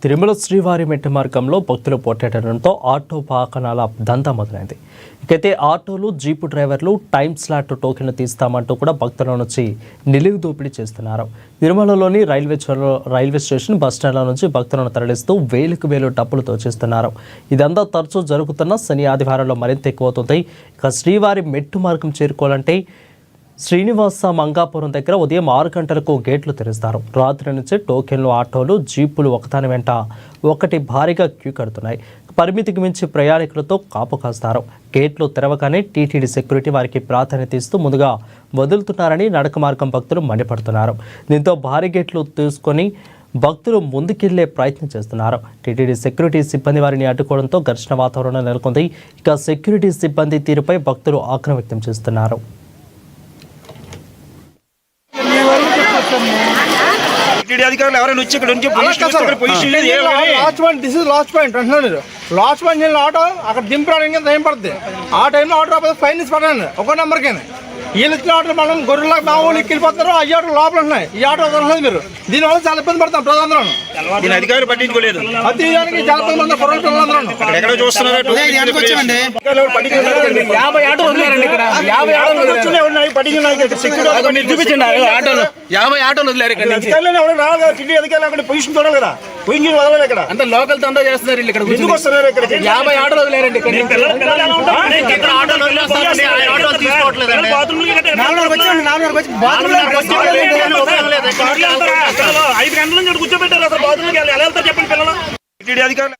తిరుమల శ్రీవారి మెట్టు మార్గంలో భక్తులు పోటెట్టడంతో ఆటో వాహనాల దందా మొదలైంది. ఇకైతే ఆటోలు, జీపు డ్రైవర్లు టైం స్లాట్ టోకెన్లు తీస్తామంటూ కూడా భక్తుల నుంచి నిలువు దోపిడీ చేస్తున్నారు. తిరుమలలోని రైల్వే స్టేషన్ బస్టాండ్ల నుంచి భక్తులను తరలిస్తూ వేలకు వేలు డబ్బులు తోచేస్తున్నారు. ఇదంతా తరచూ జరుగుతున్న శని ఆదివారంలో మరింత ఎక్కువవుతుంది. ఇక శ్రీవారి మెట్టు మార్గం చేరుకోవాలంటే శ్రీనివాస మంగాపురం దగ్గర ఉదయం 6 గంటలకు గేట్లు తెరుస్తారు. రాత్రి నుంచి టోకెన్లు, ఆటోలు, జీపులు ఒకదాని వెంట ఒకటి భారీగా క్యూ కడుతున్నాయి. పరిమితికి మించి ప్రయాణికులతో కాపు కాస్తారు. గేట్లు తెరవగానే టీటీడీ సెక్యూరిటీ వారికి ప్రాధాన్యత ఇస్తూ ముందుగా వదులుతున్నారని నడక మార్గం భక్తులు మండిపడుతున్నారు. దీంతో భారీ గేట్లు తీసుకొని భక్తులు ముందుకెళ్లే ప్రయత్నం చేస్తున్నారు. టీటీడీ సెక్యూరిటీ సిబ్బంది వారిని అడ్డుకోవడంతో ఘర్షణ వాతావరణం నెలకొంది. ఇక సెక్యూరిటీ సిబ్బంది తీరుపై భక్తులు ఆగ్రహం వ్యక్తం చేస్తున్నారు. అధికారులు ఎవరైనా వచ్చి ఇక్కడ నుంచి లాస్ట్ పాయింట్ నేను ఆటో అక్కడ దింపడానికి టైం పడుతుంది. ఆ టైంలో ఆటో రాకపోతే ఫైన్ ఇచ్చి పడాను ఒక నెంబర్కైనా. వీళ్ళు ఇచ్చిన ఆటో మనం గొర్రెలకు మా ఊళ్ళు వెళ్ళిపోతారు. ఆ ఆటో లోపల ఉన్నాయి, ఈ ఆటో వదలలేదు. మీరు దీనివల్ల చాలా ఇబ్బంది పడతాం ప్రజలందరూ. అధికారులు పట్టించుకోలేదు. అతియానికి చాలా ఇబ్బంది పడతాం పిల్లలందరూ. ఎక్కడ చూస్తున్నారు 50 ఆటోలు వదిలేరండి. ఇక్కడ 50 ఆటోలు చూపించండి. ఆటోలు 50 ఆటోలు వదిలేరు. ఇక్కడ పొజిషన్ చూడాలి కదా, పొజిషన్ వదలలేదు. ఇక్కడ అంత లోకల్ తండా చేస్తున్నారు. ఇక్కడ ఎందుకు వస్తున్నారు? ఇక్కడ 50 ఆటోలు వదిలేరండి. ఇక్కడ ఐదు గంటల నుంచి కూర్చోబెట్టారు. అసలు బాత్రూమ్కి ఎలా వెళ్తారు చెప్పండి పిల్లలు.